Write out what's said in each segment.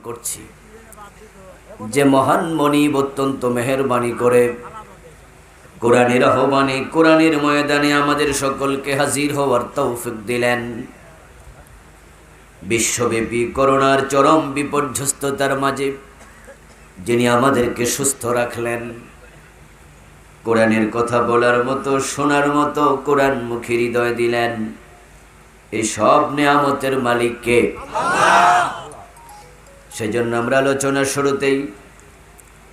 করছি যে মহান মনিব অত্যন্ত মেহেরবানি করে কোরআনের আহ্বানে কোরআনের ময়দানে আমাদের সকলকে হাজির হওয়ার তৌফিক দিলেন। বিশ্বব্যাপী করোনার চরম বিপর্যস্ততার মাঝে যিনি আমাদেরকে সুস্থ রাখলেন, কোরআনের কথা বলার মতো শোনার মতো কোরআনমুখী হৃদয় দিলেন, এই সব নেয়ামতের মালিক কে? সেজন্য আমরা আলোচনার শুরুতেই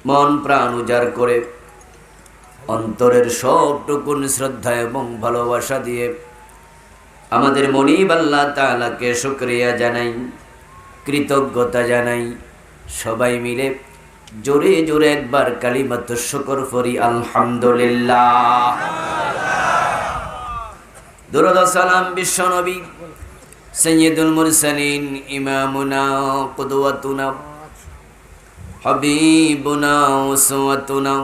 মন প্রাণ উজাড় করে অন্তরের সবটুকুন শ্রদ্ধা এবং ভালোবাসা দিয়ে আমাদের মনিব আল্লাহ তাআলাকে শুকরিয়া জানাই, কৃতজ্ঞতা জানাই। সবাই মিলে জোরে জোরে একবার কালিমাতুশ শুকর পড়ি, আলহামদুলিল্লাহ। দুরূদ ও সালাম বিশ্বনবী সৈয়দুল মুরসালিন ইমামুনা কুদওয়াতুনা হাবিবুনা উসওয়াতুনা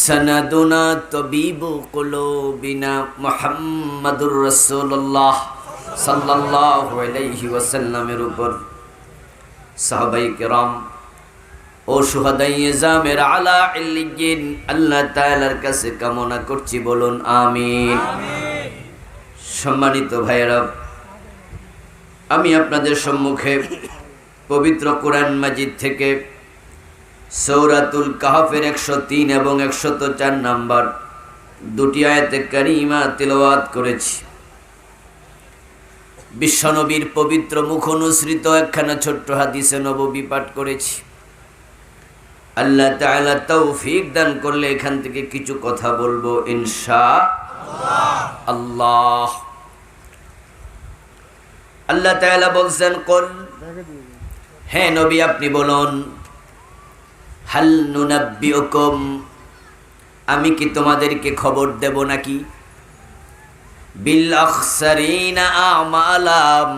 সনদুনা তাবিবু কুলুবিনা মুহাম্মাদুর রাসূলুল্লাহ সাল্লাল্লাহু আলাইহি ওয়াসাল্লামের উপর সাহাবায়ে কেরাম ও শুহাদায়ে জামের আলা ইল্লিয়িন আল্লাহ তাআলার কাছে কামনা করছি, বলুন আমিন। সম্মানিত ভাইয়েরা, আমি আপনাদের সম্মুখে পবিত্র কোরআন মাজিদ থেকে সূরাতুল কাহফের 103 এবং 104 নাম্বার দুটি আয়াতে কারিমা তিলাওয়াত করেছি। বিশ্বনবীর পবিত্র মুখ অনুসৃত একখানা ছোট্ট হাদিসে নববী পাঠ করেছি। আল্লাহ তাআলা তৌফিক দান করলে এখান থেকে কিছু কথা বলবো ইনশাআল্লাহ। আল্লাহ তাআলা বলছেন, কুল, হে নবী আপনি বলুন, হাল নুনাব্বিউকুম, আমি কি তোমাদেরকে খবর দেব নাকি, বিল আখসারিনা আমালাম,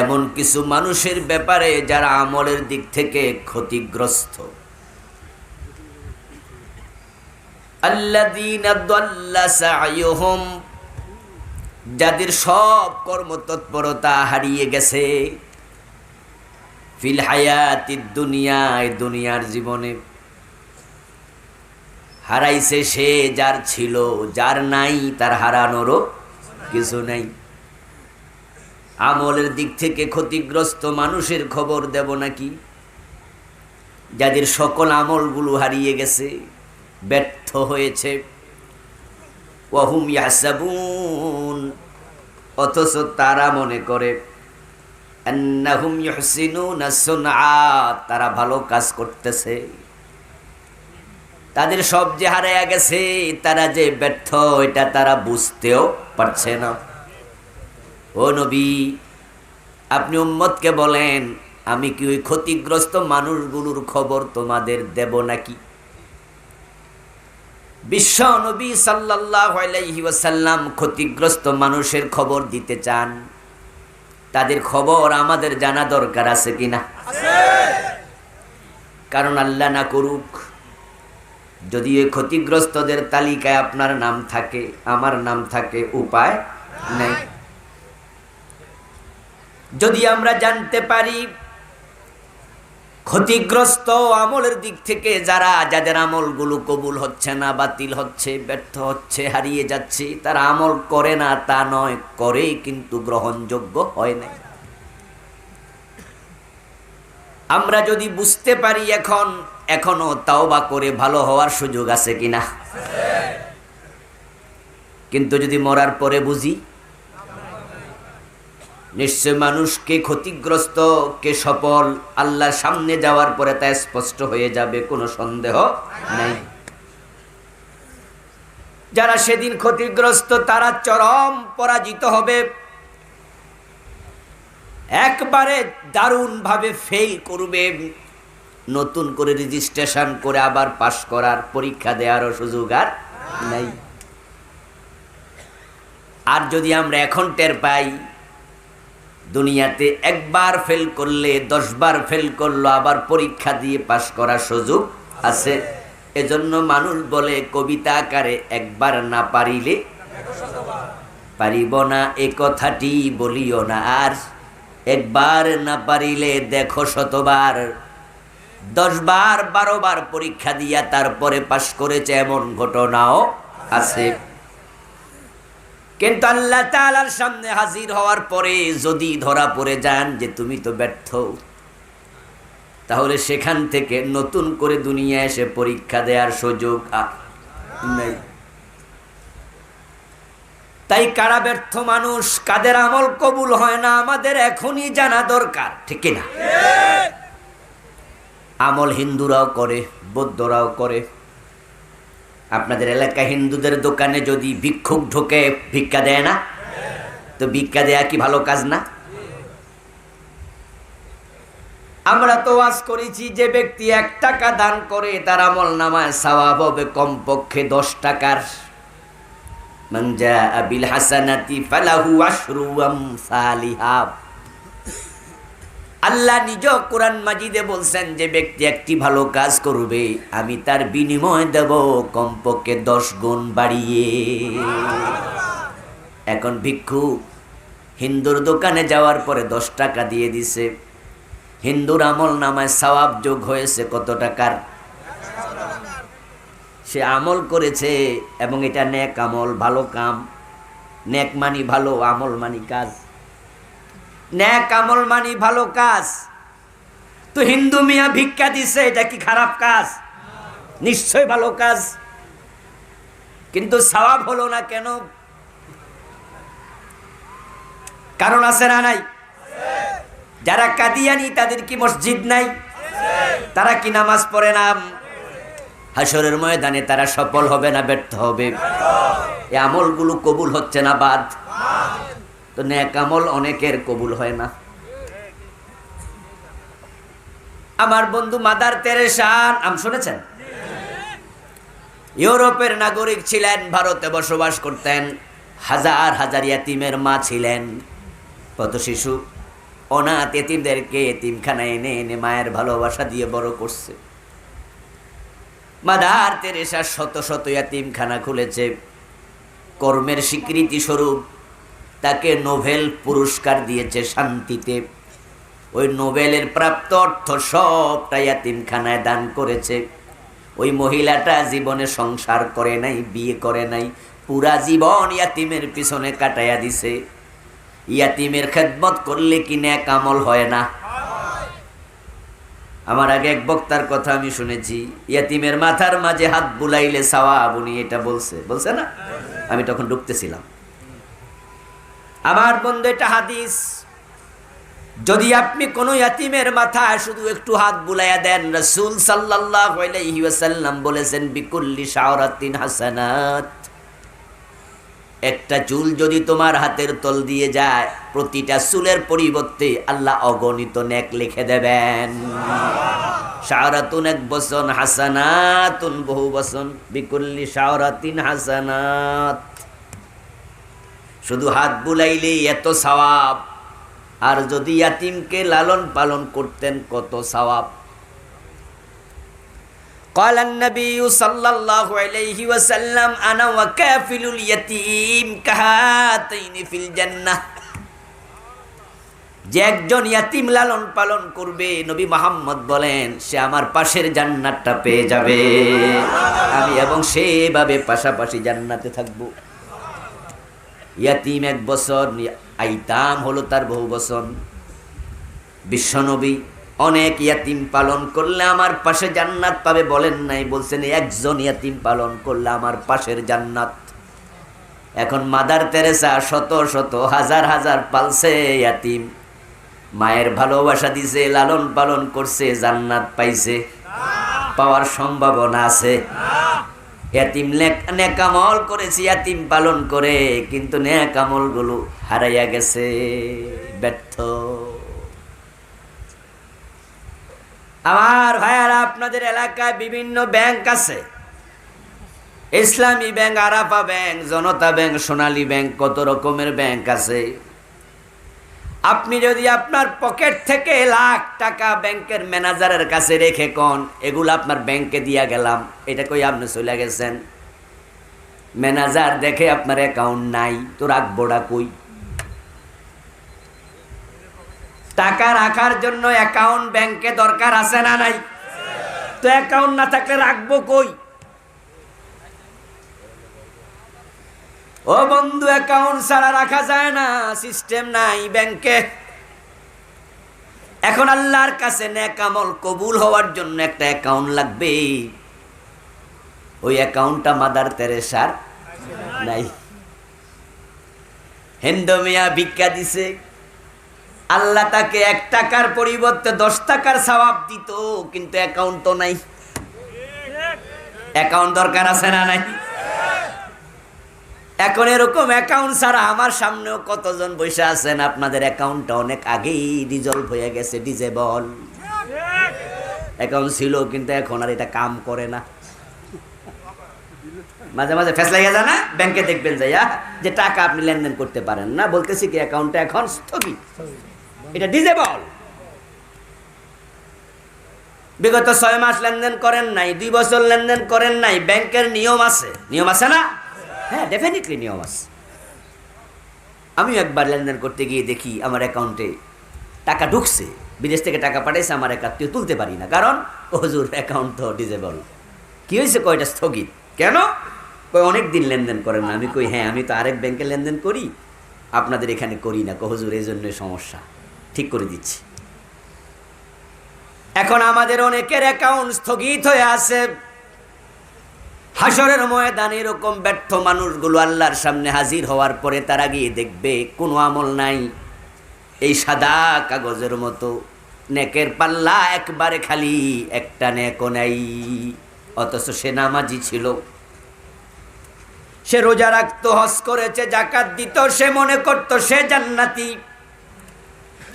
এমন কিছু মানুষের ব্যাপারে যারা আমলের দিক থেকে ক্ষতিগ্রস্ত, আল্লাযীনা দাল্লা সা'য়ুহুম, যাদের সব কর্মতৎপরতা হারিয়ে গেছে, ফিল হায়াতিদ দুনিয়া, দুনিয়ার জীবনে হারাইছে সে যার ছিল, যার নাই তার হারানোরও কিছু নাই। আমলের দিক থেকে ক্ষতিগ্রস্ত মানুষের খবর দেব নাকি, যাদের সকল আমলগুলো হারিয়ে গেছে, ব্যর্থ হয়েছে। ওয়াহুম ইয়াহসাবুন, অথচ তারা মনে করে, আন্নাহুম ইউহসিনুনা সুনআ, তারা ভালো কাজ করতেছে। তাদের সব যে হারায়া গেছে, তারা যে ব্যর্থ, এটা তারা বুঝতেও পারছে না। ও নবী, আপনি উম্মতকে বলেন, আমি কি ওই ক্ষতিগ্রস্ত মানুষগুলোর খবর তোমাদের দেব নাকি? বিশ্ব নবী সাল্লাল্লাহু আলাইহি ওয়াসাল্লাম ক্ষতিগ্রস্ত মানুষের খবর দিতে চান। তাদের খবর আমাদের জানা দরকার আছে কিনা? কারণ আল্লাহ না করুক, যদি এই ক্ষতিগ্রস্তদের তালিকায় আপনার নাম থাকে, আমার নাম থাকে, উপায় নেই। যদি আমরা জানতে পারি ক্ষতিগ্রস্ত আমলের দিক থেকে যাদের আমলগুলো কবুল হচ্ছে না, বাতিল হচ্ছে, ব্যর্থ হচ্ছে, হারিয়ে যাচ্ছে, তারা আমল করে না তা নয়, করে কিন্তু গ্রহণযোগ্য হয় না। আমরা যদি বুঝতে পারি এখনো তাওবা করে ভালো হওয়ার সুযোগ আছে কিনা, কিন্তু যদি মরার পরে বুঝি, নিশ্চয় মানুষকে ক্ষতিগ্রস্ত কে সফল আল্লাহর সামনে যাওয়ার পরে তা স্পষ্ট হয়ে যাবে, কোনো সন্দেহ নেই। যারা সেদিন ক্ষতিগ্রস্ত তারা চরম পরাজিত হবে, একবারে দারুণ ভাবে ফেল করবে, নতুন করে রেজিস্ট্রেশন করে আবার পাশ করার, পরীক্ষা দেওয়ারও সুযোগ আর নাই। আর যদি আমরা এখন টের পাই, দুনিয়াতে একবার ফেল করলে 10 বার ফেল করলো আবার পরীক্ষা দিয়ে পাশ করার সুযোগ আছে। এজন্য মানুষ বলে কবিতা আকারে, একবার না পারিলে পারিব না, এ কথাটি বলিও না আর, একবার না পারিলে দেখো শতবার, 10 বার 12 বার পরীক্ষা দিয়া তারপরে পাশ করেছে, এমন ঘটনাও আছে। কিন্তু আল্লাহ তাআলার সামনে হাজির হওয়ার পরে যদি ধরা পড়ে যান যে তুমি তো ব্যর্থ, তাহলে সেখান থেকে নতুন করে দুনিয়া এসে পরীক্ষা দেওয়ার সুযোগ নেই। তাই কারা ব্যর্থ মানুষ, কাদের আমল কবুল হয় না, আমাদের এখনই জানা দরকার, ঠিক না? আমল হিন্দুরাও করে, বৌদ্ধরাও করে। আপনাদের এলাকায় হিন্দুদের দোকানে যদি ভিক্ষুক ঢোকে, ভিক্ষা দেয় না? তো ভিক্ষা দেয়া কি ভালো কাজ না? আমরা তো ওয়াজ করেছি যে ব্যক্তি 1 টাকা দান করে তার আমল নামায় সওয়াব হবে কমপক্ষে 10 টাকার। মান জাআ বিল হাসানাতি ফালাহু আশরু আমসালিহা। আল্লাহ নিজ কোরআন মাজিদে বলছেন যে ব্যক্তি একটি ভালো কাজ করবে, আমি তার বিনিময় দেব কমপক্ষে 10 গুণ বাড়িয়ে। এখন ভিক্ষুক হিন্দুর দোকানে যাওয়ার পরে 10 টাকা দিয়ে দিছে, হিন্দুর আমল নামায় সওয়াব যোগ হয়েছে কত টাকার? সে আমল করেছে এবং এটা নেক আমল, ভালো কাম। নেক মানি ভালো, আমল মানি কাজ। নেক আমল মানি ভালো কাজ। তো হিন্দু মিয়া ভিক্ষা দিছে, এটা কি খারাপ কাজ? নিশ্চয় ভালো কাজ। কিন্তু সওয়াব হলো না কেন? কারণ আছে না নাই? যারা কাদিয়ানি তাদের কি মসজিদ নাই? তারা কি নামাজ পড়ে না? হাসরের ময়দানে তারা সফল হবে না ব্যর্থ হবে? এই আমলগুলো কবুল হচ্ছে না বাদ। তো নেক আমল অনেকের কবুল হয় না। আমার বন্ধু মাদার তেরেসা নাম শুনেছেন? ইউরোপের নাগরিক ছিলেন, ভারতে বসবাস করতেন। হাজার হাজার ইয়াতিমের মা ছিলেন। কত শিশু অনাথ এতিমদেরকে এতিমখানায় এনে এনে মায়ের ভালোবাসা দিয়ে বড় করছে। মাদার তেরেসা শত শত এতিমখানা খুলেছে। কর্মের স্বীকৃতি স্বরূপ তাকে নোবেল পুরস্কার দিয়েছে শান্তিতে। ওই নোবেলের প্রাপ্ত অর্থ সবটা এতিমখানায় দান করেছে। ওই মহিলাটা জীবনে সংসার করে নাই, বিয়ে করে নাই, পুরা জীবন ইয়াতিমের পিছনে কাটাইয়া দিছে। ইয়াতিমের খেদমত করলে কি নেক আমল হয় না? আমার আগে এক বক্তার কথা আমি শুনেছি, ইয়াতিমের মাথার মাঝে হাত বুলাইলে সওয়াব, উনি এটা বলছে না? আমি তখন ঢুকতেছিলাম। আমার বন্ধু, এটা হাদিস। যদি আপনি কোন ইয়াতিমের মাথায় শুধু একটু হাত বুলাইয়া দেন, রাসূল সাল্লাল্লাহু আলাইহি ওয়াসাল্লাম বলেছেন বিকুল্লি শাওরাতিন হাসানাত। একটা চুল যদি তোমার হাতের তল দিয়ে যায়, প্রতিটা চুলের পরিবর্তে আল্লাহ অগণিত নেক লিখে দেবেন। শাওরাতুন 1 বচন, হাসানাতুন বহু বচন, বিকুল্লি শাওরাতিন হাসানাত। শুধু হাত বুলাইলে এত সওয়াব, আর যদি ইয়াতিমকে লালন পালন করতেন কত সওয়াব। قال النبي صلى الله عليه وسلم انا وكافل اليتيم كهاتين في الجنه। যে একজন ইয়াতিম লালন পালন করবে, নবী মুহাম্মদ বলেন, সে আমার পাশের জান্নাতটা পেয়ে যাবে। আমি এবং সেভাবে পাশাপাশি জান্নাতে থাকব। ইয়াতিম 1 বছর, আইতাম হলো তার বহু বছর। বিশ্বনবী অনেক ইয়াতিম পালন করলে আমার পাশে জান্নাত পাবে বলেন নাই, বলছেন একজন ইয়াতিম পালন করলে আমার পাশের জান্নাত। এখন মাদার তেরেসা শত শত হাজার হাজার পালছে ইয়াতিম, মায়ের ভালোবাসা দিছে, লালন পালন করছে, জান্নাত পাইছে? পাওয়ার সম্ভাবনা আছে? ইয়াতিম নেক আমল করেছে, ইয়াতিম পালন করে, কিন্তু নেক আমলগুলো হারাইয়া গেছে, ব্যর্থ। আমার ভাইয়ারা, আপনাদের এলাকায় বিভিন্ন ব্যাংক আছে। ইসলামী ব্যাংক, আরাফা ব্যাংক, জনতা ব্যাংক, সোনালী ব্যাংক, কত রকমের ব্যাংক আছে। আপনি যদি আপনার পকেট থেকে লাখ টাকা ব্যাংকের ম্যানেজারের কাছে রেখে কোন এগুলো আপনার ব্যাংকে দিয়া গেলাম, এটা কই আপনি চলে গেছেন, ম্যানেজার দেখে আপনার অ্যাকাউন্ট নাই, তো রাখবোটা কই? টাকা রাখার জন্য অ্যাকাউন্ট ব্যাংকে দরকার আছে না নাই? তো অ্যাকাউন্ট না থাকলে রাখবো কই? ও বন্ধু, অ্যাকাউন্ট ছাড়া রাখা যায় না, সিস্টেম নাই ব্যাংকে। এখন আল্লাহর কাছে নেক আমল কবুল হওয়ার জন্য একটা অ্যাকাউন্ট লাগবে। ওই অ্যাকাউন্টটা মাদার তেরেসার নাই। হিন্দু মিয়া ভিক্ষা দিছে, আল্লাহ তাকে 1 টাকার পরিবর্তে 10 টাকার সওয়াব দিত, কিন্তু অ্যাকাউন্ট তো নাই। অ্যাকাউন্ট দরকার আছে না নাই? এখন এরকম অ্যাকাউন্ট ছাড়া আমার সামনেও কতজন বসে আছেন, আপনাদের অ্যাকাউন্টটা অনেক আগেই ডিজলভ হয়ে গেছে, ডিজেবল। অ্যাকাউন্ট ছিল কিন্তু এখন আর এটা কাম করে না। মাঝে মাঝে ফেসলা হয়ে যায় না? ব্যাংকে দেখবেন যাইয়া যে টাকা আপনি লেনদেন করতে পারেন না, বলতেছি কি অ্যাকাউন্টটা এখন স্থগিত, এটা ডিজেবল। বিগত 6 মাস লেনদেন করেন নাই, 2 বছর লেনদেন করেন নাই, ব্যাংকের নিয়ম আছে, নিয়ম আছে না? হ্যাঁ, ডেফিনেটলি নিয়ম আছে। আমিও একবার লেনদেন করতে গিয়ে দেখি আমার অ্যাকাউন্টে টাকা ঢুকছে, বিদেশ থেকে টাকা পাঠাইছে, আমার অ্যাকাউন্টে তুলতে পারি না, কারণ হুজুর অ্যাকাউন্ট তো ডিজেবল। কি হয়েছে? কয়টা স্থগিত কেন? অনেক দিন লেনদেন করেন না। আমি কই হ্যাঁ, আমি তো আরেক ব্যাংকে লেনদেন করি, আপনাদের এখানে করি না। হুজুর এই জন্যই সমস্যা, ঠিক করে দিচ্ছি। এখন আমাদের অনেকের অ্যাকাউন্ট স্থগিত হয়ে আছে। হাসরের ময়দানে এরকম ব্যর্থ মানুষগুলো আল্লাহর সামনে হাজির হওয়ার পরে তারা গিয়ে দেখবে কোনো আমল নাই, এই সাদা কাগজের মতো। নেকের পাল্লা একবারে খালি, একটা নেকও নাই। অথচ সে নামাজি ছিল, সে রোজা রাখতো, হজ করেছে, যাকাত দিত, সে মনে করত সে জান্নাতি।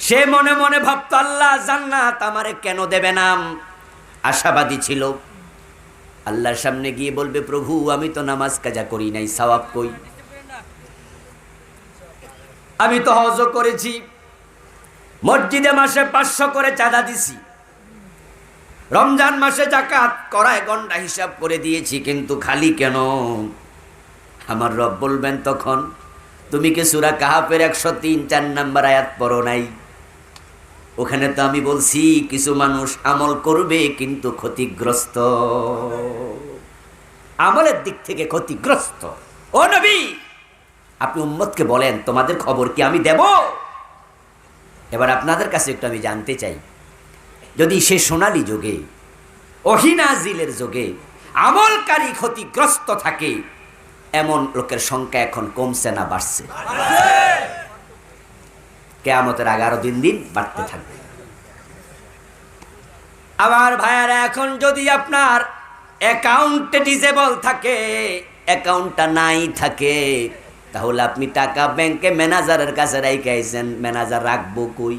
সে মনে মনে ভাবতো আল্লাহ জান্নাত আমারে কেন দেবে না, আশাবাদী ছিল। আল্লাহর সামনে গিয়ে বলবে, প্রভু আমি তো নামাজ কাজা করি নাই, সওয়াব কই? আমি তো হজও করেছি, মসজিদে মাসে 500 করে চাঁদা দিছি, রমজান মাসে যাকাত করায় গন্ডা হিসাব করে দিয়েছি, কিন্তু খালি কেন? আমার রব বলবেন তখন, তুমি কি সূরা কাহাফের 103-4 নম্বর আয়াত পড়ো নাই? ওখানে তো আমি বলছি কিছু মানুষ আমল করবে কিন্তু ক্ষতিগ্রস্ত, আমলের দিক থেকে ক্ষতিগ্রস্ত। ও নবী, আপনি উম্মতকে বলেন তোমাদের খবর কি আমি দেব? এবার আপনাদের কাছে একটু আমি জানতে চাই, যদি সে সোনালী যুগে, ওহী নাজিলের যুগে আমলকারী ক্ষতিগ্রস্ত থাকে, এমন লোকের সংখ্যা এখন কমছে না বাড়ছে? কিয়ামতের আগে আরো দিন দিন বাড়তে থাকবে। আমার ভাইয়ারা, এখন যদি আপনার অ্যাকাউন্টে ডিজেবল থাকে, অ্যাকাউন্টটা নাই থাকে, তাহলে আপনি টাকা ব্যাংকে ম্যানেজারের কাছে রাইখে আইছেন, ম্যানেজার রাখবো কই?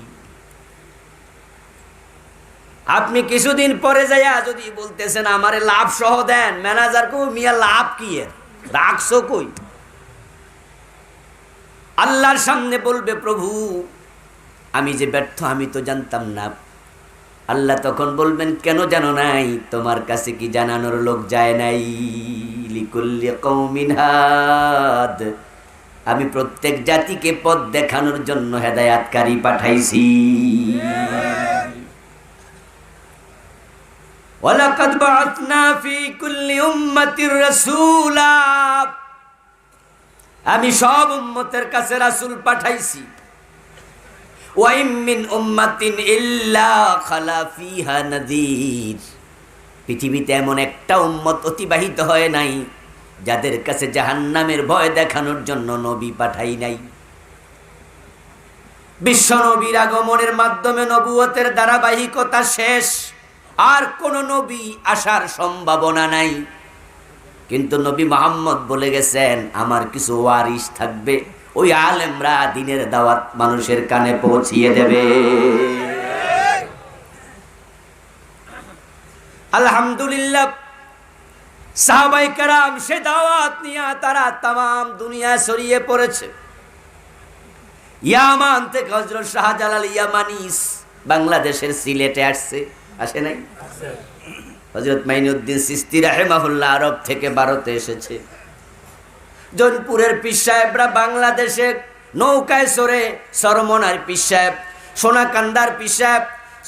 আপনি কিছুদিন পরে যাইয়া যদি বলতেছেন আমারে লাভ সহ দেন, ম্যানেজার কই মিয়া লাভ কি এর, রাখছো কই? আল্লাহর সামনে বলবে, প্রভু আমি যে ব্যর্থ আমি তো জানতাম না। আল্লাহ তখন বলবেন, কেন জানো নাই? তোমার কাছে কি জানানোর লোক যায় নাই? লিকুল্লি কওমিন হাদ, আমি প্রত্যেক জাতিকে পথ দেখানোর জন্য হেদায়াতকারী পাঠাইছি। ওয়ালাকাদ বাআথনা ফি কুল্লি উম্মাতির রাসূলা, আমি সব উম্মতের কাছে রাসূল পাঠাইছি। ওয়া ইম মিন উম্মাতিন ইল্লা খালা ফিহা নাযীর, পৃথিবীতে এমন একটা উম্মত অতিবাহিত হয় নাই যাদের কাছে জাহান্নামের ভয় দেখানোর জন্য নবী পাঠাই নাই। বিশ্ব নবীর আগমনের মাধ্যমে নবুয়তের ধারাবাহিকতা শেষ, আর কোন নবী আসার সম্ভাবনা নাই। কিন্তু নবী মুহাম্মদ বলে গেছেন আমার কিছু ওয়ারিস থাকবে, ওই আলেমরা দ্বীনের দাওয়াত মানুষের কানে পৌঁছিয়ে দেবে। আলহামদুলিল্লাহ, সাহাবায়ে কেরাম সে দাওয়াত নিয়ে তারা তাম দুনিয়া ছড়িয়ে পড়েছে। ইয়ামান থেকে হযরত শাহজালাল ইয়ামানি বাংলাদেশের সিলেটে আসছে, আসে নাই? হযরত মাইনুদ্দিন চিশতি রাহিমাহুল্লাহ আরব থেকে ভারতে এসেছে। জৌনপুরের পীর সাহেবরা বাংলাদেশে নৌকায় চড়ে, সরমনার পীর সাহেব সোনাকান্দার পীর সাহেব,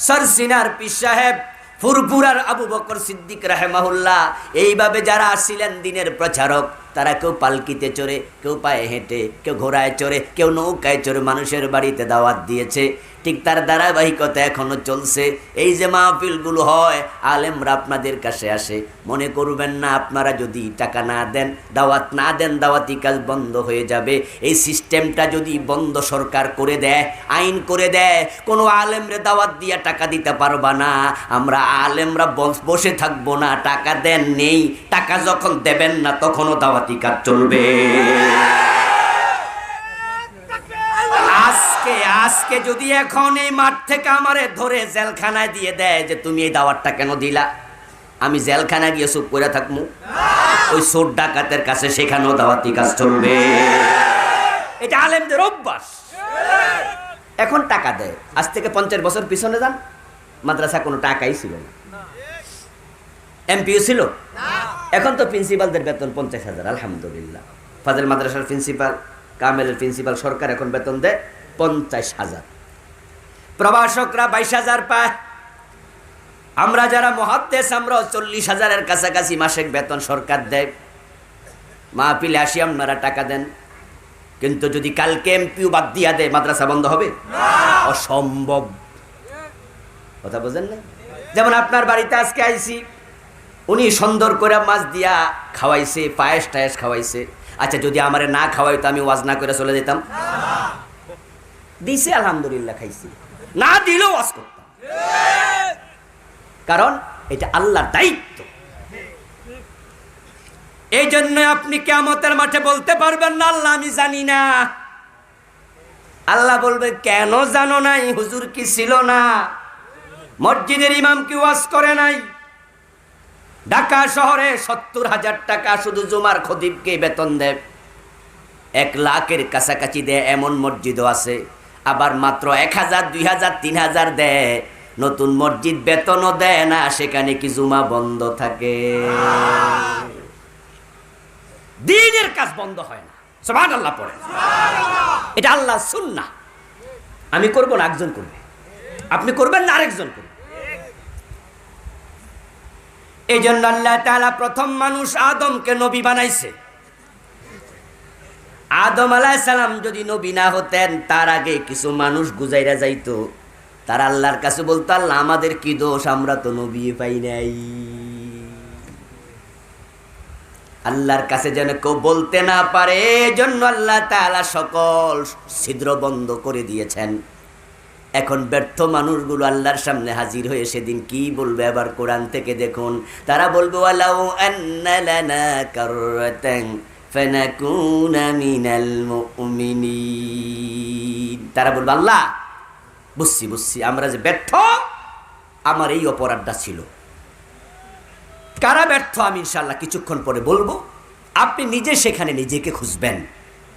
সরসিনার পীর সাহেব, ফুরফুরার আবু বকর সিদ্দিক রাহেমাহুল্লাহ, এইভাবে যারা আসছিলেন দিনের প্রচারক, তারা কেউ পালকিতে চড়ে, কেউ পায়ে হেঁটে, কেউ ঘোড়ায় চড়ে, কেউ নৌকায় চড়ে মানুষের বাড়িতে দাওয়াত দিয়েছে। ঠিক তার ধারাবাহিকতা এখনো চলছে। এই যে মাহফিলগুলো হয়, আলেমরা আপনাদের কাছে আসে, মনে করবেন না আপনারা যদি টাকা না দেন, দাওয়াত না দেন, দাওয়াতি কাজ বন্ধ হয়ে যাবে। এই সিস্টেমটা যদি বন্ধ সরকার করে দেয়, আইন করে দেয়, কোনো আলেমরে দাওয়াত দিয়া টাকা দিতে পারবা না। আমরা আলেমরা বসে থাকবো না, টাকা দেন নেই, টাকা যখন দেবেন না তখনও দাওয়াতি কাজ চলবে। আজকে যদি এখন এই মাঠ থেকে আমারে ধরে জেলখানায় দিয়ে দেয় যে তুমি এই দাওয়াতটা কেন দিলা, আমি জেলখানায় গিয়ে চুপ করে থাকবো? ওই চোর ডাকাতের কাছে সেখানেও দাওয়াতি কাজ চলবে। এটা আলেমদের অভ্যাস। এখন টাকা দেয়। আজ থেকে 50 বছর পিছনে যান, মাদ্রাসা কোনো টাকাই ছিল না, এমপিও ছিল। এখন তো প্রিন্সিপালদের বেতন 50,000, আলহামদুলিল্লাহ। ফাজিল মাদ্রাসার প্রিন্সিপাল, কামেলের প্রিন্সিপাল সরকার এখন বেতন দেয় 50,000। প্রভাষকরা 22,000 পায়। আমরা যারা মুহাদ্দিস, আমরা 40,000-এর কাছাকাছি মাসিক বেতন সরকার দেয়। মাহফিলে আসি আপনারা টাকা দেন, কিন্তু যদি কালকে এমপিও বাদ দিয়া দেয়, মাদ্রাসা বন্ধ হবে? অসম্ভব। কথা বোঝেন না? যেমন আপনার বাড়িতে আজকে আইছি, উনি সুন্দর করে মাছ দিয়া খাওয়াইছে, পায়েস টায়েস খাওয়াইছে। আচ্ছা, যদি আমারে না খাওয়াইতো, আমি ওয়াজ না করে চলে যেতাম? দিছে, আলহামদুলিল্লাহ খাইছি। না দিলেও ওয়াজ করতাম, কারণ এটা আল্লাহর দায়িত্ব। এই জন্য আপনি কিয়ামতের মাঠে বলতে পারবেন না আল্লাহ আমি জানি না। আল্লাহ বলবে কেন জানো নাই? হুজুর কি ছিল না? মসজিদের ইমাম কি ওয়াজ করে নাই? ঢাকা শহরে 70,000 টাকা শুধু জুমার খতিবকে বেতন দেয়, 1 লাখের কাছাকাছি দেয় এমন মসজিদও আছে। আবার মাত্র 1,000, 2,000, 3,000 দেয়। নতুন মসজিদ বেতনও দেয় না, সেখানে কি জুমা বন্ধ থাকে? দ্বীনের কাজ বন্ধ হয় না। সুবহানাল্লাহ পড়ে। এটা আল্লাহর সুন্নাহ। আমি করব না, একজন করবে। আপনি করবেন না, আরেকজন করবে। এই জন্য আল্লাহ তাআলা প্রথম মানুষ আদমকে নবী বানাইছে। আদম আলাইহিস সালাম যদি নবী না হতেন, তার আগে কিছু মানুষ গুজাইরা যাইতো। তারা আল্লাহর কাছে বলতো, আল্লাহ আমাদের কি দোষ, আমরা তো নবী পাই নাই। আল্লাহর কাছে যেন কেউ বলতে না পারে, এজন্য আল্লাহ তাআলা সকল ছিদ্র বন্ধ করে দিয়েছেন। এখন ব্যর্থ মানুষগুলো আল্লাহর সামনে হাজির হয়ে সেদিন কি বলবে? আবার কোরআন থেকে দেখুন, তারা বলবে ওয়ালাউ আন্না লানা কাররাতান ফানাকুনা মিনাল মুমিনিন। তারা বলবে আল্লাহ বুঝছি আমরা যে ব্যর্থ, আমার এই অপরাধটা ছিল। কারা ব্যর্থ আমি ইনশাআল্লাহ কিছুক্ষণ পরে বলবো। আপনি নিজে সেখানে নিজেকে খুঁজবেন।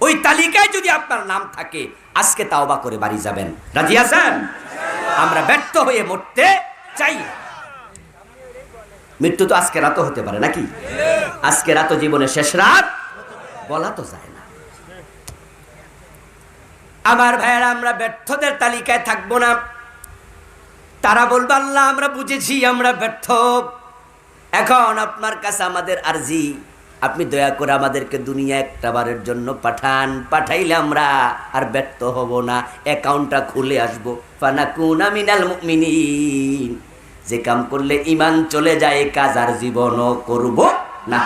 ওই তালিকায় যদি আপনার নাম থাকে, আজকে তাওবা করে বাড়ি যাবেন। রাজি আছেন? আমরা ব্যর্থ হয়ে মরতে চাই। মৃত্যু তো আজকে রাতও হতে পারে নাকি? আজকে রাত জীবনের শেষ রাত, বলা তো যায় না। আমার ভাইয়েরা, আমরা ব্যর্থদের তালিকায় থাকবো না। তারা বলবে আল্লাহ আমরা বুঝেছি আমরা ব্যর্থ। এখন আপনার কাছে আমাদের আরজি, আপনি দয়া করে আমাদেরকে দুনিয়া একটা বারের জন্য পাঠান। পাঠাইলে আমরা আর ব্যর্থ হব না, অ্যাকাউন্টটা খুলে আসবো। ফানাকুনা মিনাল মুমিনিন। যে কাম করলে ঈমান চলে যায়, এই কাজ আর জীবনও করব না।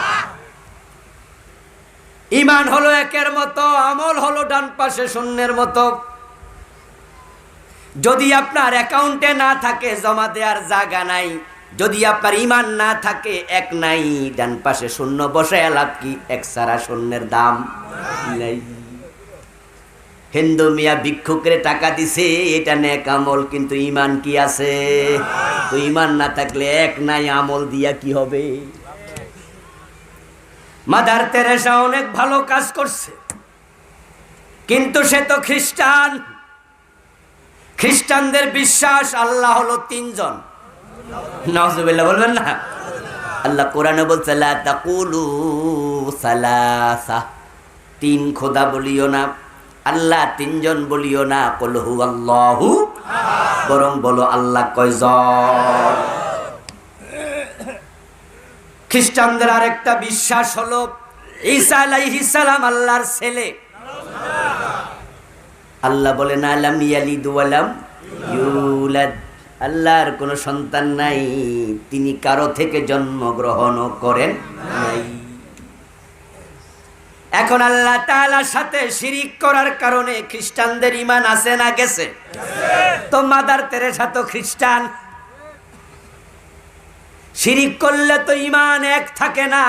ঈমান হলো একের মতো, আমল হলো ডান পাশে শূন্যের মতো। যদি আপনার অ্যাকাউন্টে না থাকে, জমা দেওয়ার জায়গা নাই। যদি আপনার ঈমান না থাকে, এক নাই, ডান পাশে শূন্য বসায় লাভ কি? এক সারা শূন্যের দাম নাই। হিন্দু মিয়া ভিক্ষুকরে টাকা দিছে, এটা নেক আমল, কিন্তু ঈমান কি আছে? তো ঈমান না থাকলে এক নাই, আমল দিয়া কি হবে? মাদার তেরেসা অনেক ভালো কাজ করছে, কিন্তু সে তো খ্রিস্টান। খ্রিস্টানদের বিশ্বাস আল্লাহ হলো 3 জন। নাউজুবিল্লাহ বলবেন না? আল্লাহ কোরআনে বলছে লা তাকুলু সালাসা, 3 খোদা বলিও না। আল্লাহ তিনজন বলিও না, কুল হুয়াল্লাহু, বরং বলো আল্লাহ কয়জন। খ্রিস্টানদের আরেকটা বিশ্বাস হলো ঈসা আলাইহিস সালাম আল্লাহর ছেলে। আল্লাহ বলেন আলাম ইয়ালিদ ওয়ালাম ইউলাদ, আল্লাহর কোনো সন্তান নাই, তিনি কারো থেকে জন্মগ্রহণ করেন নাই। এখন আল্লাহ তাআলার সাথে শিরিক করার কারণে খ্রিস্টানদের ঈমান আছে না গেছে? তো মাদার তেরেসা তো খ্রিস্টান। শিরিক করলে তো ঈমান এক থাকে না।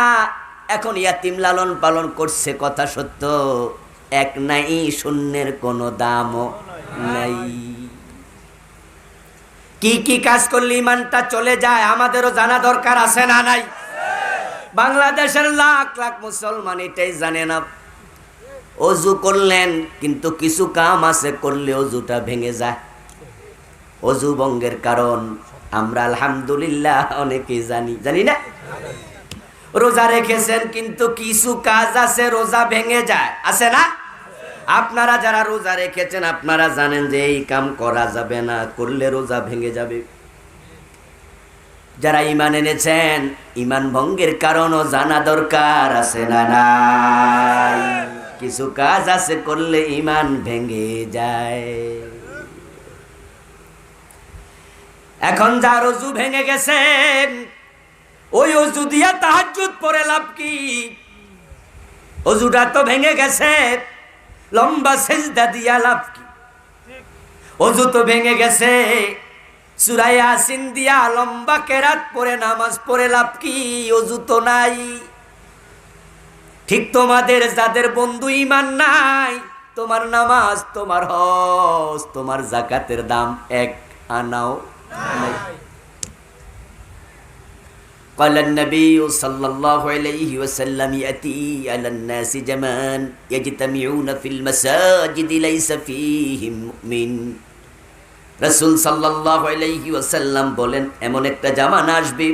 এখন ইয়াতিম লালন পালন করছে, কথা সত্য, এক নাই, শূন্যের কোনো দামও নাই। কি কি কাজ করলে ঈমানটা চলে যায় আমাদেরও জানা দরকার আছে না নাই? বাংলাদেশের লাখ লাখ মুসলমান এটাই জানে না। অজু করলেন, কিন্তু কিছু কাম আছে করলে অজুটা ভেঙে যায়। অজু ভঙ্গের কারণ আমরা আলহামদুলিল্লাহ অনেকেই জানি না। রোজা রেখেছেন, কিন্তু কিছু কাজ আছে রোজা ভেঙে যায়, আছে না? আপনারা যারা রোজা রেখেছেন আপনারা জানেন যে এই কাম করা যাবে না, করলে রোজা ভেঙে যাবে। যারা ঈমান এনেছেন, ঈমান ভঙ্গের কারণও জানা দরকার আছে না নাই? কিছু কাজ আছে করলে ঈমান ভেঙে যায়। এখন যার ওযু ভেঙে গেছেন, ওই ওযু দিয়া তাহাজ্জুদ পড়ে লাভ কি? ওযুটা তো ভেঙে গেছে, লম্বা সিজদা দিয়া লাভ কি? ওযু তো ভেঙে গেছে, সূরা ইয়াসিন দিয়া লম্বা কেরাত পড়ে নামাজ পড়ে লাভ কি? ওযু তো নাই। ঠিক তোমাদের যাদের বন্ধু ঈমান নাই, তোমার নামাজ, তোমার হজ, তোমার যাকাতের দাম এক আনাও নাই। قال النبي صلى الله عليه وسلم يأتي على الناس زمان يجتمعون في المساجد ليس فيهم مؤمن। রাসূল সাল্লাল্লাহু আলাইহি ওয়াসাল্লাম বলেন, এমন একটা জামানা আসবে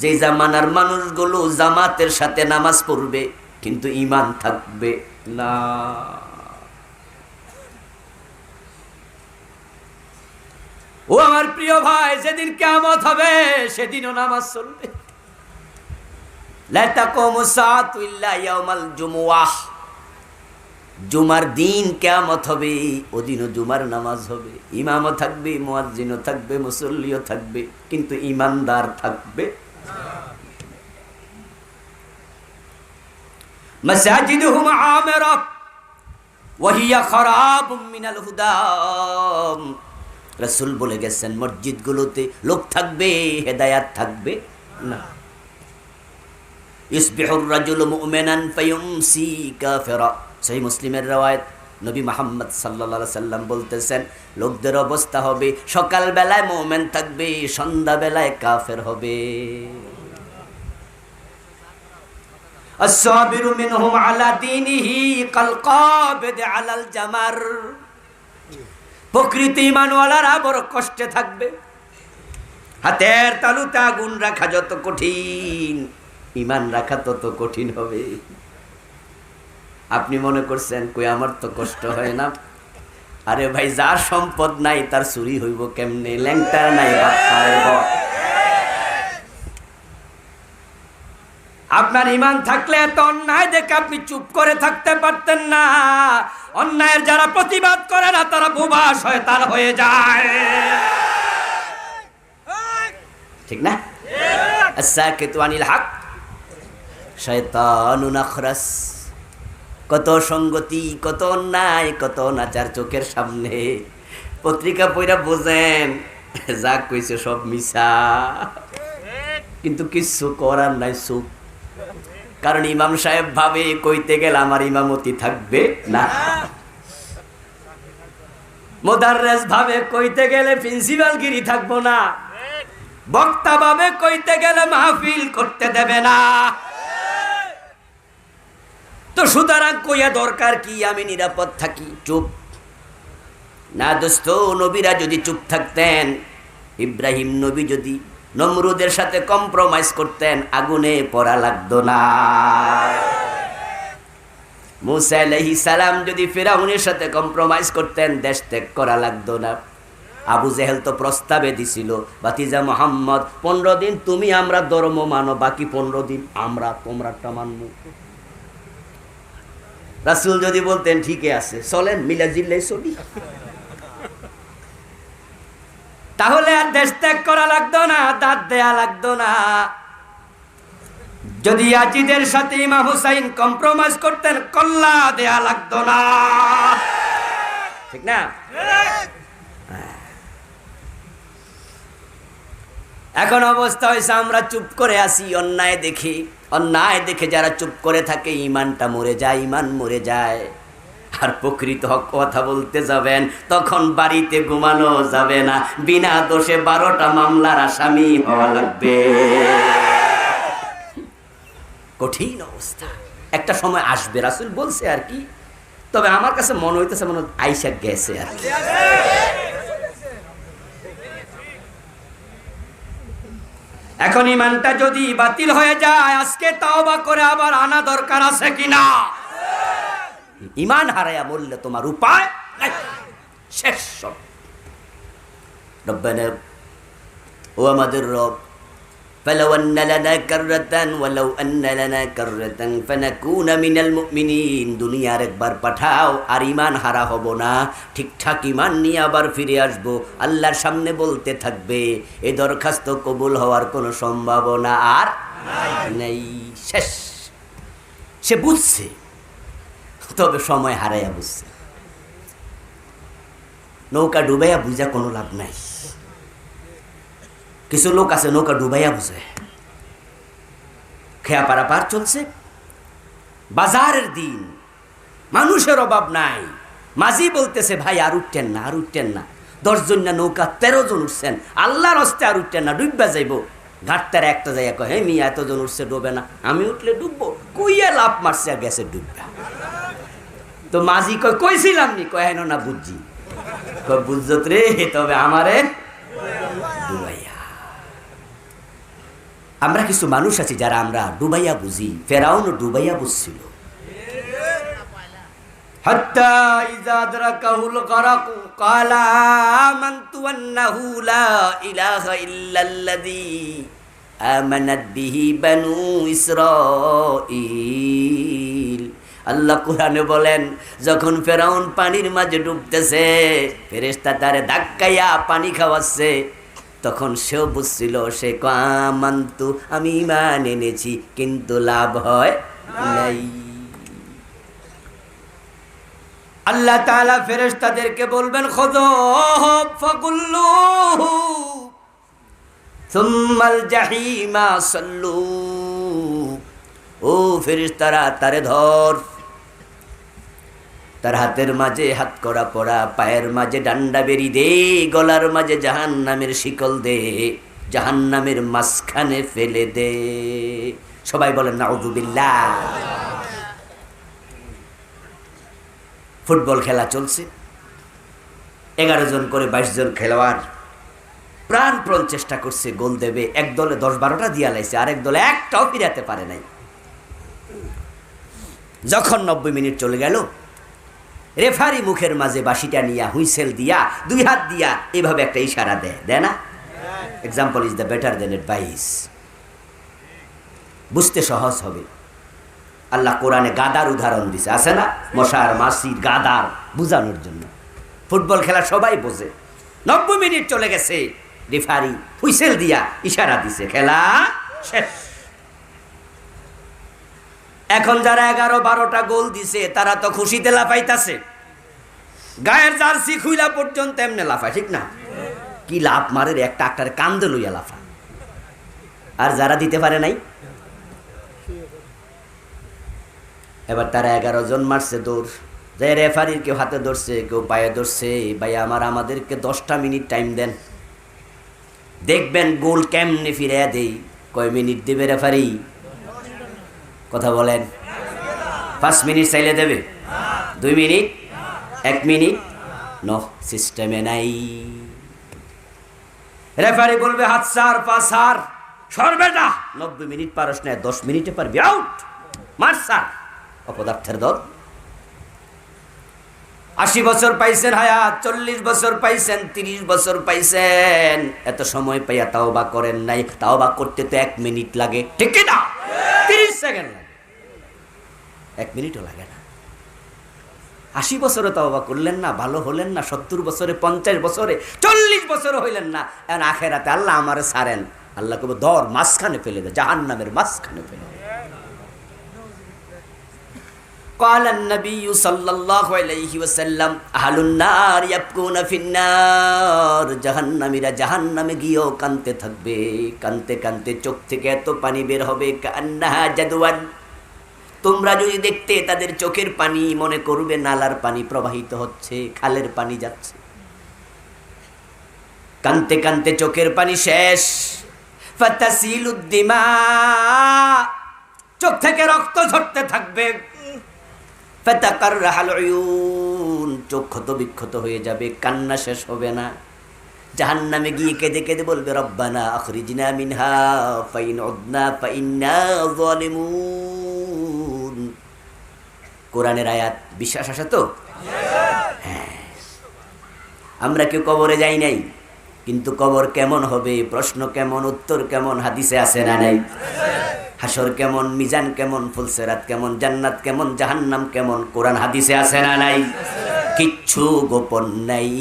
যে জামানার মানুষগুলো জামাতের সাথে নামাজ পড়বে কিন্তু ঈমান থাকবে না। ও আমার প্রিয় ভাই, যেদিন কিয়ামত হবে সেদিনও নামাজ চলবে। লা তাকুমু সাআতু ইল্লা ইয়াউমাল জুমুআহ, জুমার দিন কিয়ামত হবে, ওদিনও জুমার নামাজ হবে, ইমামও থাকবে, মুয়াজ্জিনও থাকবে, মুসল্লিও থাকবে, কিন্তু ঈমানদার থাকবে মাসাজিদুহুম আমিরা ওয়া হিয়া খারাবুম মিনাল হুদাম। রাসূল বলে গেছেন মসজিদগুলোতে লোক থাকবে, হেদায়াত থাকবে না। ইসবিহুর রাজুলু মুমিনান ফায়ুমসি কাফিরা, সহিহ মুসলিমের রওয়ায়াত। নবী মুহাম্মদ সাল্লাল্লাহু আলাইহি সাল্লাম বলতেছেন, লোকদের অবস্থা হবে সকাল বেলায় মুমিন থাকবে, সন্ধ্যা বেলায় কাফের হবে। আস-সাবিরু মিনহুম আলা দীনিহি কাল কাবিদ আলাল জামার। প্রকৃতি ঈমানওয়ালারা বড় কষ্টে থাকবে। হাতের তালুতে আগুন রাখা যত কঠিন, ঈমান রাখা তত কঠিন হবে। আপনি মনে করছেন কই আমার তো কষ্ট হয় না? আরে ভাই, যার সম্পদ নাই তার চুরি হইব কেমনে? ল্যাংটার নাই বাটপারের বর। আপনার ঈমান থাকলে এত অন্যায় দেখে আপনি চুপ করে থাকতে পারতেন না। অন্যায়ের যারা প্রতিবাদ করে না তারা বোবা শয়তান হয়ে যায়, ঠিক না? আস-সাকিতু আনিল হক শয়তানুন আখরাস। কত সঙ্গতি, কত অন্যায়, কত অনাচার চোখের সামনে। পত্রিকা পড়া বোঝেন যা কইছে সব মিছা, কিন্তু কিছু করার নাই, চুপ। কারণ ইমাম সাহেব ভাবে কইতে গেলে আমার ইমামতি থাকবে না, মুদাররিস ভাবে কইতে গেলে প্রিন্সিপালগিরি থাকবো না, বক্তা ভাবে কইতে গেলে মাহফিল করতে দেবে না। তো সুতরাং কইয়া দরকার কি? আমি নিরাপদ থাকি, চুপ না। দোস্ত, নবীরা যদি চুপ থাকতেন, ইব্রাহিম নবী যদি নমরুদের সাথে কম্প্রোমাইজ করতেন, আগুনে পড়া লাগতো না। মুসা আলাইহিস সালাম যদি ফিরাউনের সাথে কম্প্রোমাইজ করতেন, দেশ ত্যাগ করা লাগতো না। আবু জেহেল তো প্রস্তাবে দিছিল, ভাতিজা মুহাম্মদ 15 দিন তুমি আমরা ধর্ম মানো, বাকি 15 দিন আমরা তোমরাটা মানব। রাসূল যদি বলতেন ঠিকই আছে, চলেন মিলা জিল্লাই চলি, তাহলে আর দেশ ত্যাগ করা লাগতো না, দাঁত দেয়া লাগতো না। যদি ইয়াজিদের সাথে ইমাম হুসাইন কম্প্রোমাইজ করতেন, কল্লা দেয়া লাগতো না, ঠিক না? এখন অবস্থা হয়েছে আমরা চুপ করে আসি, অন্যায় দেখি, অন্যায় দেখে যারা চুপ করে থাকে ইমানটা মরে যায়, ইমান মরে যায়। আর প্রকৃত হক কথা বলতে যাবেন তখন বাড়িতে ঘুমানো যাবে না, বিনা দোষে 12টা মামলার আসামি হওয়া লাগবে। কঠিন অবস্থা, একটা সময় আসবে, রাসূল বলছে আর কি। তবে আমার কাছে মনে হইতেছে মনে আইসা গেছে আর কি। এখন ইমানটা যদি বাতিল হয়ে যায়, আজকে তাওবা করে আবার আনা দরকার আছে কিনা? ইমান হারায়া বললে তোমার উপায় নাই, শেষ সব। রব্বানা, ও আমাদের রব, ফালাউ আন্না লানা কাররাতান ওয়ালাউ আন্না লানা কাররাতান ফানাকুনা মিনাল মুমিনিন। দুনিয়ার একবার পাঠাও, আর ইমান হারা হব না, ঠিকঠাক ইমান নিয়ে আবার ফিরে আসবো, আল্লাহর সামনে বলতে থাকবে এই দরখাস্ত কবুল হওয়ার কোনো সম্ভাবনা আর নেই, শেষ। সে বুঝছে, তবে সময় হারাইয়া বুঝছে। নৌকা ডুবাইয়া বুঝা কোনো লাভ নাই। কিছু লোক আছে নৌকা ডুবাইয়া বুঝে, খেয়া পারাপার চলছে, বাজারের দিন, মানুষের অভাব নাই। মাঝি বলতেছে ভাই আর উঠতেন না, আর উঠতেন না। 10 জন না নৌকা 13 জন উঠছেন, আল্লাহর হস্তে আর উঠতেন না, ডুববা যাইব। ঘাটতার একটা জায়গা কয়, হ্যাঁ মিয়া এতজন উঠছে ডুবে না, আমি উঠলে ডুববো। কুইয়া লাভ মারছে আর গেছে ডুববা। তো মাঝি কয় কইছিলাম নি, কয় হেন না বুঝছি, কয় বুঝত রে, তবে আমারে ডুবাইয়া। আমরা কিছু মানুষ আছি যারা আমরা ডুবাইয়া বুঝি, ফেরাউনও ডুবাইয়া বুঝছিল। হাত্তা ইযা আদরাকাহুল গরাকু ক্বালা আমানতু আন্নাহু লা ইলাহা ইল্লাল্লাযী আমানাত বিহি বানু ইসরাঈল। আল্লাহ কোরআনে বলেন, যখন ফেরাউন পানির মাঝে ডুবতেছে, ফেরেশতা তারে ধাক্কাইয়া পানি খাওয়াচ্ছে, তখন সেও বুঝছিল, সে আমান্তু আমি ঈমান এনেছি, কিন্তু লাভ হয় নাই। আল্লাহ তাআলা ফেরেশতাদেরকে বলবেন, খুযূহু ফাগুল্লুহু সুম্মাল জাহিমা সাল্লু। ও ফেরেশতারা, তারে ধর, তার হাতের মাঝে হাত করা পড়া, পায়ের মাঝে ডান্ডা বেরি দে, গলার মাঝে জাহান্নামের শিকল দে, জাহান্নামের মাঝখানে ফেলে দে। সবাই বলেন নাউযুবিল্লাহ। ফুটবল খেলা চলছে, 11 জন করে 22 জন খেলোয়াড় প্রাণপণ চেষ্টা করছে গোল দেবে। এক দলে 10-12টা দিয়া লাইছে, আরেক দলে একটাও ফিরাতে পারে নাই। যখন 90 মিনিট চলে গেল, রেফারি মুখের মাঝে বাঁশিটা নিয়া, হুইসেল দিয়া, 2 হাত দিয়া এইভাবে একটা ইশারা দেয় না? Example is the better then advice. বুঝতে সহজ হবে। আল্লাহ কোরআনে গাদার উদাহরণ দিছে, আছে না? মশার, মাছির, গাদার বুঝানোর জন্য। ফুটবল খেলা সবাই বোঝে। 90 মিনিট চলে গেছে, রেফারি হুইসেল দিয়া ইশারা দিছে, খেলা শেষ। এখন যারা 11-12টা গোল দিছে, তারা তো খুশিতে লাফাইতাছে, গায়ের জার্সি খুইলা পর্যন্ত এমনি লাফায়, ঠিক না? কি লাফ মারে, একটা আক্তারে কান্দে লইয়া লাফা। আর যারা দিতে পারে নাই, এবার তারা 11 জন মারছে দৌড়, যে রেফারির কেউ হাতে ধরছে, কেউ পায়ে ধরছে, ভাই আমাদেরকে 10টা মিনিট টাইম দেন, দেখবেন গোল কেমনে ফিরে দেই। কয় মিনিট দেবে রেফারি? কথা বলেন। 5 মিনিট চাইলে দেবে? 2 মিনিট? 1 মিনিট? নো, সিস্টেমে নাই। রেফারি বলবে হাত সার, পা সার, সরবে না। 90 মিনিট পারস না, 10 মিনিটে পারবি, আউট, মার সার। অপদার্থের দল 80 বছর পাইছেন হায়াত, 40 বছর পাইছেন, 30 বছর পাইছেন, এত সময় পাইয়া তাওবা করেন নাই। তাওবা করতে তো 1 মিনিট লাগে, ঠিক কি না? 30 সেকেন্ড লাগে, 1 মিনিটও লাগে না। 80 বছরে তাওবা করলেন না, ভালো হলেন না, 70 বছরে, 50 বছরে, 40 বছরে হইলেন না, এখন আখেরাতে আল্লাহ আমারে ছাড়েন, আল্লাহ কবে ধর মাঝখানে ফেলে দে, জাহান্নামের মাঝখানে ফেলে দে। قال النبي صلى الله عليه وسلم أهل النار يبكون في النار, জাহান্নামীরা জাহান্নামে গিয়েও কাঁদতে থাকবে, কাঁদতে কাঁদতে চোখ থেকে এত পানি বের হবে, কান্নাহা জাদওয়ান, তোমরা যদি দেখতে তাদের চোখের পানি মনে করবে নালার পানি প্রবাহিত হচ্ছে, খালের পানি যাচ্ছে। কাঁদতে কাঁদতে চোখের পানি শেষ, ফাতাসিলুদ দিমা, চোখ থেকে রক্ত ঝরতে থাকবে, ফাতাকাররাহাল উয়ুন, চোখ ক্ষত বিক্ষত হয়ে যাবে, কান্না শেষ হবে না। জাহান্নামে গিয়ে কেঁদে কেঁদে বলবে রব্বানা আখরিজনা মিনহা ফাইন উদনা ফাইন্না যালিমুন। কোরআনের আয়াত, বিশ্বাস আছে তো? হ্যাঁ। আমরা কেউ কবরে যাই নাই, কিন্তু কবর কেমন হবে, প্রশ্ন কেমন, উত্তর কেমন, হাদিসে আছে না নাই? হাসর কেমন, মিজান কেমন, ফুলসেরাত কেমন, জান্নাত কেমন, জাহান্নাম কেমন, কোরআন হাদিসে আছে না নাই? কিচ্ছু গোপন নাই।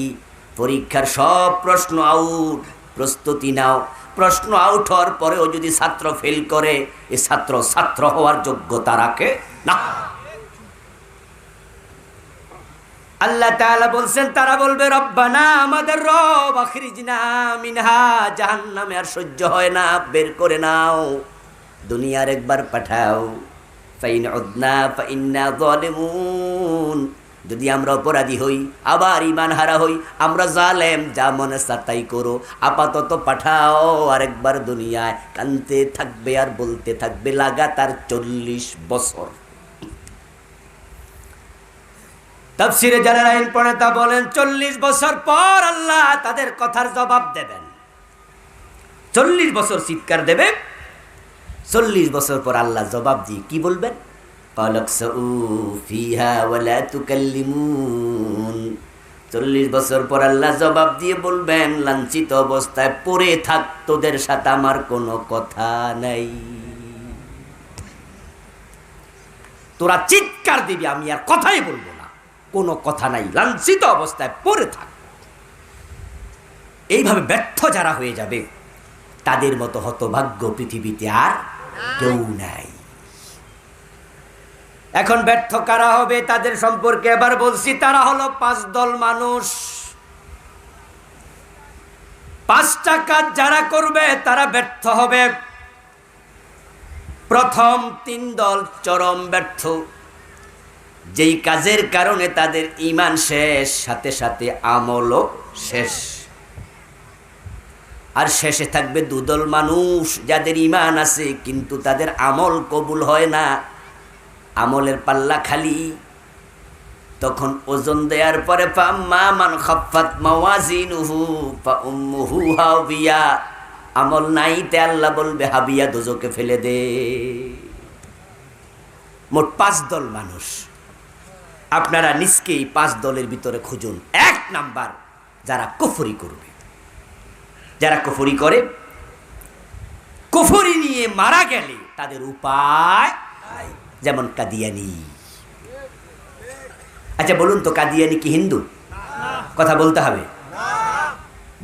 পরীক্ষার সব প্রশ্ন আউট, প্রস্তুতি নাও। প্রশ্ন আউট হওয়ার পরেও যদি ছাত্র ফেল করে, এ ছাত্র ছাত্র হওয়ার যোগ্যতা রাখে না। আল্লাহ তাআলা বলছেন, তারা বলবে রব্বানা, আমাদের রব, আখরিজনা মিনহা, জাহান্নামে আর সহ্য হয় না, বের করে নাও, দুনিয়ার একবার পাঠাও। ফাইন উদনা ফাইন্না যালিমুন, যদি আমরা অপরাধী হই, আবার ঈমান হারা হই, আমরা জালেম, যা মনে চায় তাই করো, আপাতত পাঠাও আরেকবার দুনিয়ায়। কানতে থাকবে আর বলতে থাকবে লাগাতার 40 বছর। তাফসীরে জালালাইন প্রণেতা বলেন 40 বছর পর আল্লাহ তাদের কথার জবাব দেবেন। 40 বছর চিৎকার দেবে, 40 বছর পর আল্লাহ জবাব দিয়ে কি বলবেন? কালাকসউ ফিহা ওয়ালা তুকাল্লিমুন। 40 বছর পর আল্লাহ জবাব দিয়ে বলবেন, লাঞ্ছিত অবস্থায় পড়ে থাক, তোদের সাথে আমার কোনো কথা নাই। তোরা চিৎকার দিবি, আমি আর কথাই বলবো না, কোনো কথা নাই, লাঞ্ছিত অবস্থায় পড়ে থাক। এইভাবে ব্যর্থ যারা হয়ে যাবে, তাদের মতো হতভাগ্য পৃথিবীতে আর কেউ নাই। এখন ব্যর্থ কারা হবে তাদের সম্পর্কে এবার বলছি। তারা হলো 5 দল মানুষ। 5টা কাজ যারা করবে তারা ব্যর্থ হবে। প্রথম 3 দল চরম ব্যর্থ, যেই কাজের কারণে তাদের ঈমান শেষ, সাথে সাথে আমলও শেষ। আর শেষে থাকবে 2 দল মানুষ, যাদের ঈমান আছে কিন্তু তাদের আমল কবুল হয় না, আমলের পাল্লা খালি। তখন ওজন দেওয়ার পরে ফাম্মা মান খাফফাত মাওয়াজিনুহু ফাউম্মুহু হাবিয়া, আমল নাই তে আল্লাহ বলবে হাবিয়া, দোজকে ফেলে দে। মোট 5 দল মানুষ। আপনারা নিজকেই 5 দলের ভিতরে খুঁজুন। 1 নাম্বার, যারা কুফরি করবে। যারা কুফরি করে, কুফরি নিয়ে মারা গেলে তাদের উপায় নাই। যেমন কাদিয়ানি। আচ্ছা বলুন তো, কাদিয়ানি কি হিন্দু? কথা বলতে হবে।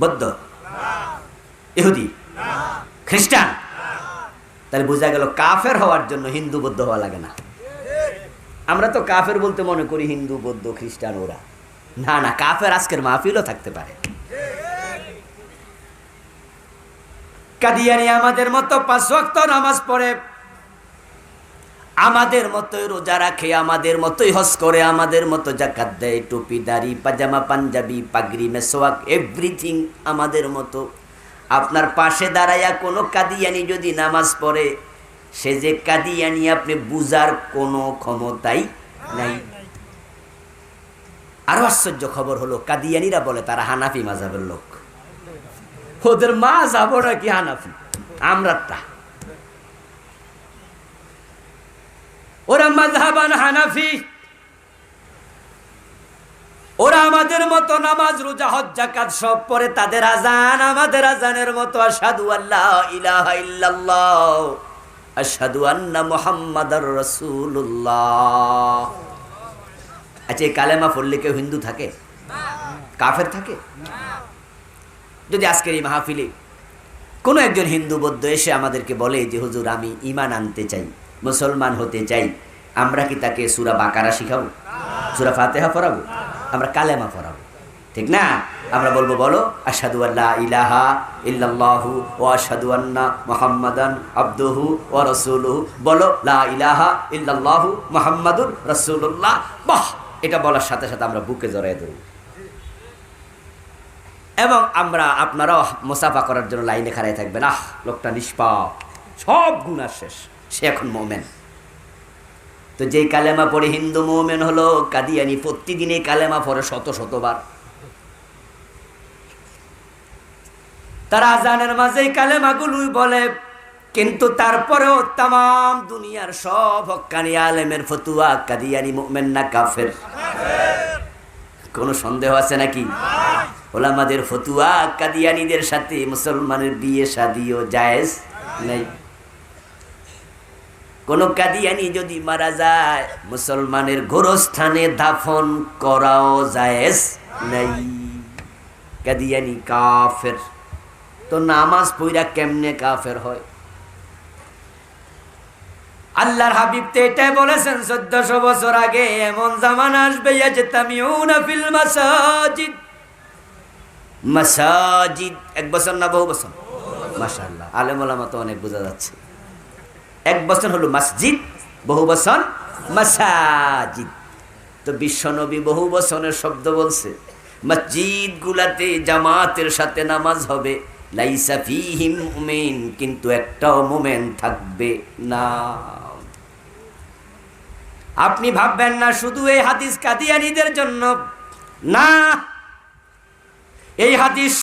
বৌদ্ধ, ইহুদি, খ্রিস্টান। তাহলে বোঝা গেল কাফের হওয়ার জন্য হিন্দু বৌদ্ধ হওয়া লাগে না। আমরা তো কাফের বলতে মনে করি হিন্দু বৌদ্ধ খ্রিস্টান ওরা। না না, কাফের আজকের মাহফিলও থাকতে পারে। কাদিয়ানি আমাদের মতো 5 ওয়াক্ত নামাজ পড়ে, আমাদের মতোই রোজা রাখে, আমাদের মতোই হজ করে, আমাদের মতো যাকাত দেয়, টুপি দাড়ি পাজামা পাঞ্জাবি পাগড়ি মেসওয়াক এভরিথিং আমাদের মতো। আপনার পাশে দাঁড়াইয়া কোনো কাদিয়ানি যদি নামাজ পড়ে, সে যে কাদিয়ানি আপনি বুঝার কোনো ক্ষমতাই নাই। আরো আশ্চর্য খবর হলো, কাদিয়ানিরা বলে তারা হানাফি মাযহাবের লোক। ওদের মাযহাব নাকি হানাফি, আমরাটা। ওরা মাযহাবান হানাফি। ওরা আমাদের মতো নামাজ রোজা হজ যাকাত সব পড়ে, তাদের আজান আমাদের আজানের মতো আশহাদু আল্লা ইলাহা ইল্লাল্লাহ আশহাদু আন্না মুহাম্মাদার রাসূলুল্লাহ। আচ্ছা, এই কালেমা পড়লে কেউ হিন্দু থাকে? কাফের থাকে? যদি আজকের এই মাহফিলে কোনো একজন হিন্দু বৌদ্ধ এসে আমাদেরকে বলে যে হুজুর আমি ঈমান আনতে চাই, মুসলমান হতে চাই, আমরা কি তাকে সূরা বাকারা শিখাবো, সূরা ফাতিহা পড়াবো? আমরা কালেমা পড়াবো, ঠিক না? আমরা বলবো বলো আশহাদু আল্লা ইলাহা ইল্লাল্লাহু ওয়া আশহাদু আন্না মুহাম্মাদান আবদুহু ওয়া রাসূলুহু। বলো লা ইলাহা ইল্লাল্লাহু মুহাম্মাদুর রাসূলুল্লাহ। বাহ, এটা বলার সাথে সাথে আমরা বুকে জড়ায় ধরব এবং আপনারাও মুসাফা করার জন্য লাইনে খাড়ায় থাকবেন। লোকটা নিষ্পাপ, সব গুনাহ শেষ, সে এখন মুমিন। তো যেই কালেমা পড়ে হিন্দু মুমিন হলো, কাদিয়ানি প্রতিদিন এই কালেমা পড়ে শত শতবার। তারা আজানের মাঝে কালেমাগুলোই বলে, কিন্তু তারপরেও তাম দুনিয়ার সব হক্কানি আলেমের ফতুয়া কাদিয়ানি মুমিন না কাফের? কোনো সন্দেহ আছে নাকি? ওলামাদের ফতুয়া কাদিয়ানিদের সাথে মুসলমানের বিয়ে শাদিও জায়েজ নাই। কোন কাদিয়ানি যদি মারা যায়, মুসলমানের গোরস্থানে দাফন করাও জায়েজ নাই। কাদিয়ানি কাফের। তো নামাজ পড়া কেমনে কাফের হয়? আল্লাহর হাবিব তো এটাই বলেছেন 1400 বছর আগে, এমন জামানা আসবে ইয়াজতামিউনা ফিল মাসাজিদ। মাসাজিদ এক বছর না বহু বছর? মাশাআল্লাহ, আলেম ওলামা তো অনেক বোঝা যাচ্ছে। এক বছর হলো মসজিদ, বহু বছর মাসাজিদ। তো বিশ্বনবী বহু বছরের শব্দ বলছে। মসজিদ গুলাতে জামাতের সাথে নামাজ হবে, লাইসা ফীহিম মুমিন, কিন্তু একটাও মুমিন থাকবে না। আপনি ভাববেন না শুধু এই হাদিস কাদিয়ানীদের জন্য, না, এই হাদিস